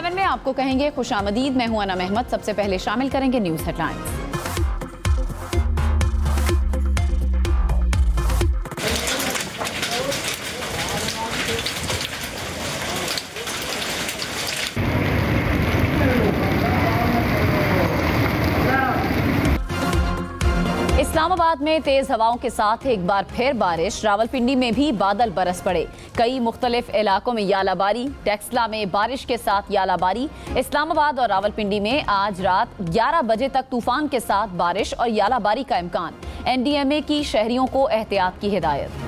7 में आपको कहेंगे खुशामदीद। मैं हूं अनम अहमद। सबसे पहले शामिल करेंगे न्यूज हेडलाइंस। इस्लामाबाद में तेज हवाओं के साथ एक बार फिर बारिश। रावलपिंडी में भी बादल बरस पड़े। कई मुख्तलिफ इलाकों में यालाबारी। टेक्सला में बारिश के साथ यालाबारी। इस्लामाबाद और रावलपिंडी में आज रात 11 बजे तक तूफान के साथ बारिश और यालाबारी का इम्कान। NDMA की शहरियों को एहतियात की हिदायत।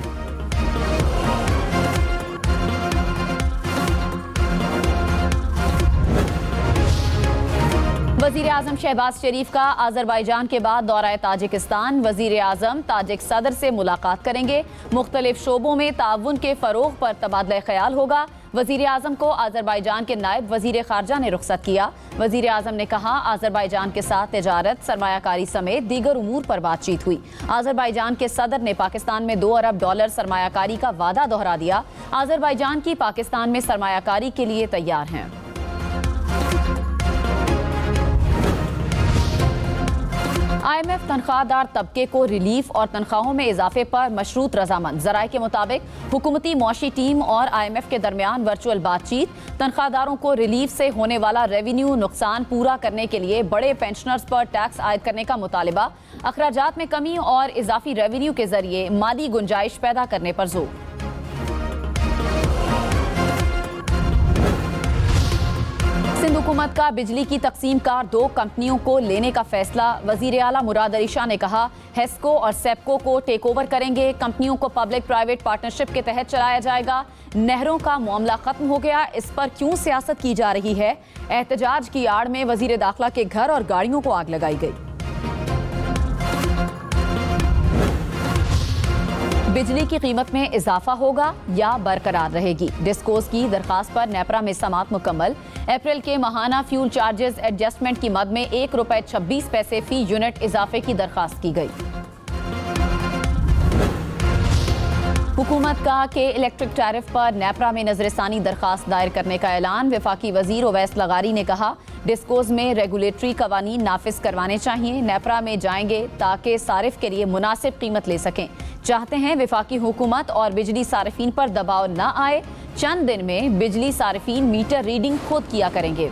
वजीर आजम शहबाज शरीफ का अजरबैजान के बाद दौरा ताजिकिस्तान। वजीर आजम ताजिक सदर से मुलाकात करेंगे। मुख्तलिफ शोबों में ताउन के फरोग पर तबादला ख्याल होगा। वजीर आजम को अजरबैजान के नायब वजीर खारजा ने रुखसत किया। वजीर आजम ने कहा अजरबैजान के साथ तिजारत, सरमायाकारी समेत दीगर उमूर पर बातचीत हुई। अजरबैजान के सदर ने पाकिस्तान में $2 अरब सरमायाकारी का वादा दोहरा दिया। अजरबैजान की पाकिस्तान में सरमायाकारी के लिए तैयार हैं। IMF तनख्वाहदार तबके को रिलीफ और तनख्वाहों में इजाफे पर मशरूत रजामंद। जराये के मुताबिक हुकूमती मुआशी टीम और IMF के दरमियान वर्चुअल बातचीत। तनख्वाहदारों को रिलीफ से होने वाला रेवेन्यू नुकसान पूरा करने के लिए बड़े पेंशनर्स पर टैक्स आयद करने का मुतालिबा। अखराजात में कमी और इजाफी रेवेन्यू के जरिए माली गुंजाइश पैदा करने पर जोर। सिंध हुकूमत का बिजली की तकसीम कार 2 कंपनियों को लेने का फैसला। वजीर आला मुराद अली शाह ने कहा हेस्को और सेप्को को टेक ओवर करेंगे। कंपनियों को पब्लिक प्राइवेट पार्टनरशिप के तहत चलाया जाएगा। नहरों का मामला खत्म हो गया, इस पर क्यों सियासत की जा रही है। एहतजाज की आड़ में वजीर दाखिला के घर और गाड़ियों को आग लगाई गई। बिजली की कीमत में इजाफा होगा या बरकरार रहेगी। डिस्कोस की दरखास्त पर नेपरा में समात मुकम्मल। अप्रैल के माहाना फ्यूल चार्जेस एडजस्टमेंट की मद में ₹1.26 फी यूनिट इजाफे की दरखास्त की गई। हुकूमत का के इलेक्ट्रिक टैरिफ पर नेपरा में नजरसानी दरखास्त दायर करने का ऐलान। वफाकी वजीर ओवैस लगारी ने कहा डिस्कोज में रेगुलेटरी कवानीन नाफिज करवाने चाहिए। नेपरा में जाएंगे ताकि सारिफ के लिए मुनासिब कीमत ले सकें। चाहते हैं वफाकी हुकूमत और बिजली सारिफीन पर दबाव न आए। चंद दिन में बिजली सारिफीन मीटर रीडिंग खुद किया करेंगे।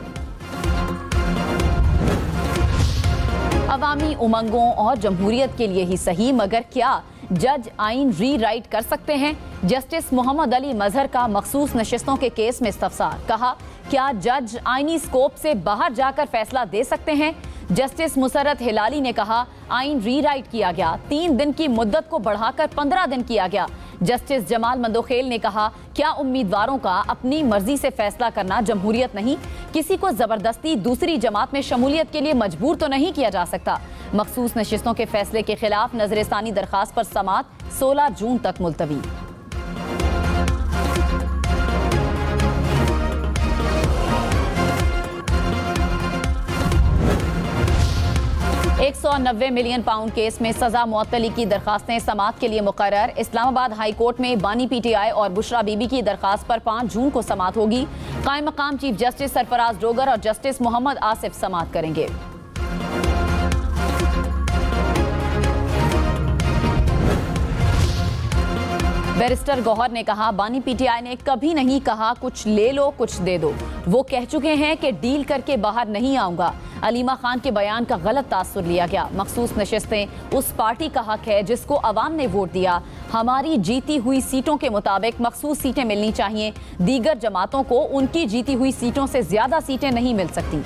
अवामी उमंगों और जमहूरियत के लिए ही सही, मगर क्या जज आइन री राइट कर सकते हैं। जस्टिस मोहम्मद अली मजहर का मखसूस नशिस्तों के केस में इस्तफसार। कहा क्या जज आइनी स्कोप से बाहर जाकर फैसला दे सकते हैं। जस्टिस मुसरत हिलाली ने कहा आइन री राइट किया गया, 3 दिन की मुद्दत को बढ़ाकर 15 दिन किया गया। जस्टिस जमाल मंदोखेल ने कहा क्या उम्मीदवारों का अपनी मर्जी से फैसला करना जमहूरियत नहीं। किसी को जबरदस्ती दूसरी जमात में शमूलियत के लिए मजबूर तो नहीं किया जा सकता। मखसूस नशिस्तों के फैसले के खिलाफ नजरसानी दरखास्त पर समात 16 जून तक मुलतवी। 190 मिलियन पाउंड केस में सजा मुअत्तली की दरखास्तें समात के लिए मुकर्रर। इस्लामाबाद हाई कोर्ट में बानी PTI और बुशरा बीबी की दरखास्त पर 5 जून को समात होगी। कायम मकाम चीफ जस्टिस सरफराज डोगर और जस्टिस मोहम्मद आसिफ समात करेंगे। बैरिस्टर गौहर ने कहा बानी PTI ने कभी नहीं कहा कुछ ले लो कुछ दे दो। वो कह चुके हैं कि डील करके बाहर नहीं आऊंगा। अलीमा खान के बयान का गलत तासुर लिया गया। मखसूस नशिस्तें उस पार्टी का हक है जिसको अवाम ने वोट दिया। हमारी जीती हुई सीटों के मुताबिक मखसूस सीटें मिलनी चाहिए। दीगर जमातों को उनकी जीती हुई सीटों से ज्यादा सीटें नहीं मिल सकती।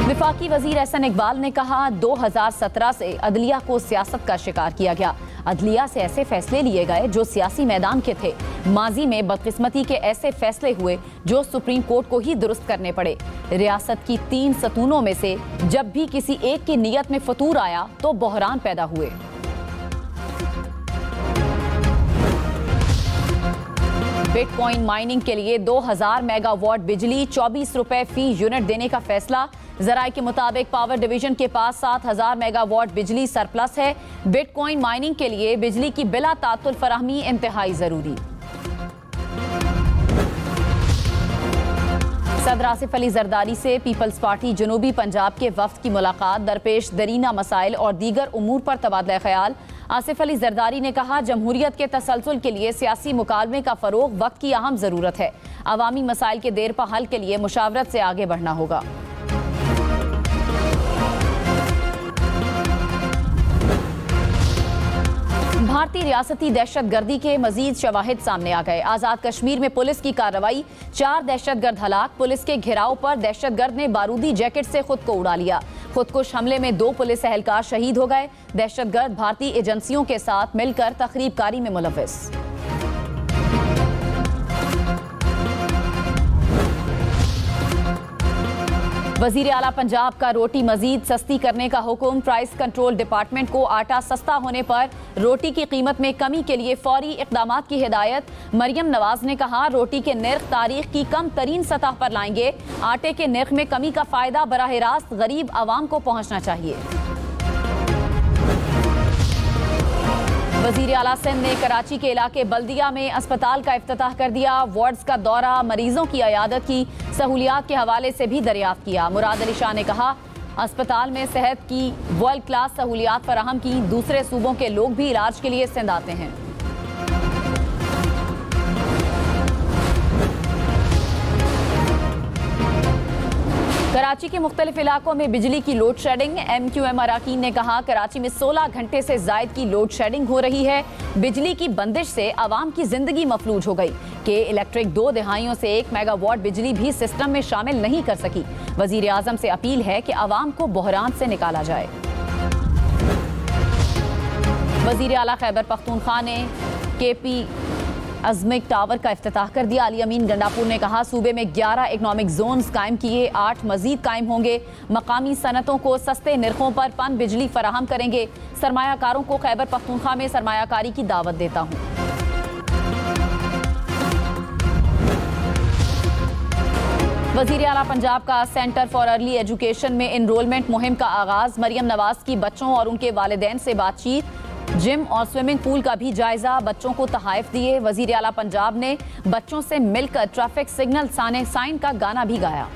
वफाकी वजीर एहसन इकबाल ने कहा 2017 से अदलिया को सियासत का शिकार किया गया। अदलिया से ऐसे फैसले लिए गए जो सियासी मैदान के थे। माजी में बदकिस्मती के ऐसे फैसले हुए जो सुप्रीम कोर्ट को ही दुरुस्त करने पड़े। रियासत की 3 सतूनों में से जब भी किसी एक की नीयत में फतूर आया तो बहरान पैदा हुए। बिटकॉइन माइनिंग के लिए 2000 मेगावाट बिजली ₹24 फी यूनिट देने का फैसला। जराये के मुताबिक पावर डिवीजन के पास 7000 मेगावाट बिजली सरप्लस है। बिटकॉइन माइनिंग के लिए बिजली की बिला तातुल फराहमी इंतहाई जरूरी। सदर आसिफ अली जरदारी से पीपल्स पार्टी जनूबी पंजाब के वफ्द की मुलाकात, दरपेश दरीना मसाइल और दीगर उमूर पर तबादला ख्याल। आसिफ अली जरदारी ने कहा, जमहूरियत के तसलसल के लिए सियासी मुकालमे का फरोग वक्त की अहम जरूरत है। अवामी मसाइल के देर पा हल के लिए मुशावरत से आगे बढ़ना होगा। भारतीय रियासती दहशतगर्दी के मजीद शवाहिद सामने आ गए। आजाद कश्मीर में पुलिस की कार्रवाई, 4 दहशतगर्द हलाक। पुलिस के घेराव पर दहशतगर्द ने बारूदी जैकेट से खुद को उड़ा लिया। खुदकुश हमले में 2 पुलिस एहलकार शहीद हो गए। दहशतगर्द भारतीय एजेंसियों के साथ मिलकर तखरीबकारी में मुलव्विस। वजीर आला पंजाब का रोटी मजीद सस्ती करने का हुक्म। प्राइस कंट्रोल डिपार्टमेंट को आटा सस्ता होने पर रोटी की कीमत में कमी के लिए फौरी इक़दामात की हिदायत। मरियम नवाज ने कहा, रोटी के नर्ख तारीख की कम तरीन सतह पर लाएंगे। आटे के नर्ख में कमी का फायदा बराह रास्त गरीब आवाम को पहुंचना चाहिए। वजीर आला सिंध ने कराची के इलाके बल्दिया में अस्पताल का इफ्तिताह कर दिया। वार्ड्स का दौरा, मरीजों की अयादत की सहूलियात के हवाले से भी दरियाफ्त किया। मुराद अली शाह ने कहा, अस्पताल में सेहत की वर्ल्ड क्लास सहूलियात फराहम की। दूसरे सूबों के लोग भी इलाज के लिए सिंध आते हैं। कराची के मुख्तलिफ इलाकों में बिजली की लोड शेडिंग। MQM अराकीन ने कहा, कराची में 16 घंटे से जायद की लोड शेडिंग हो रही है। बिजली की बंदिश से आवाम की जिंदगी मफलूज हो गई कि इलेक्ट्रिक 2 दिहाइयों से 1 मेगावाट बिजली भी सिस्टम में शामिल नहीं कर सकी। वजीर आजम से अपील है कि आवाम को बहरान से निकाला जाए। वजीर आला खैबर पख्तूनख्वा ने KP अज़मिक टावर का इफ्तिताह कर दिया। अली अमीन गंडापुर ने कहा, सूबे में 11 इकनॉमिक जोन्स कायम किए, 8 मजीद कायम होंगे। मकामी सनतों को सस्ते निर्खों पर पन बिजली फराहम करेंगे। सरमायाकारों को खैबर पख्तूनख्वा में सरमायाकारी की दावत देता हूँ। वजीर आला पंजाब का सेंटर फॉर अर्ली एजुकेशन में इनरोलमेंट मुहिम का आगाज। मरियम नवाज की बच्चों और उनके वालिदैन से बातचीत। जिम और स्विमिंग पूल का भी जायजा, बच्चों को तहाइफ दिए। वजीर आला पंजाब ने बच्चों से मिलकर ट्रैफिक सिग्नल साइन का गाना भी गाया।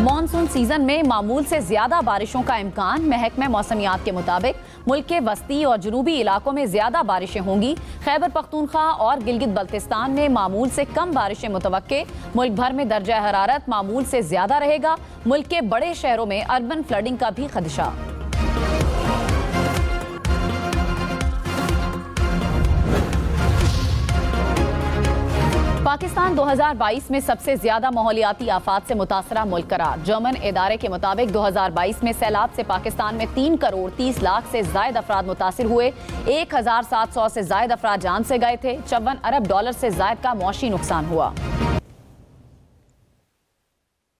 मॉनसून सीजन में मामूल से ज्यादा बारिशों का इम्कान। महकमे मौसमियात के मुताबिक मुल्क के वस्ती और जनूबी इलाकों में ज्यादा बारिशें होंगी। खैबर पख्तूनख्वा और गिलगित बल्तिस्तान में मामूल से कम बारिशें मुतवक्के। मुल्क भर में दर्जा हरारत मामूल से ज्यादा रहेगा। मुल्क के बड़े शहरों में अर्बन फ्लडिंग का भी खदशा। पाकिस्तान 2022 में सबसे ज्यादा माहौलियाती आफात से मुतासरा मुल्क करार। जर्मन इदारे के मुताबिक 2022 में सैलाब से पाकिस्तान में 3 करोड़ 30 लाख से जायद अफराद मुतासिर हुए। 1700 से जायद अफराद जान से गए थे। $54 अरब से जायद का मौशी नुकसान हुआ।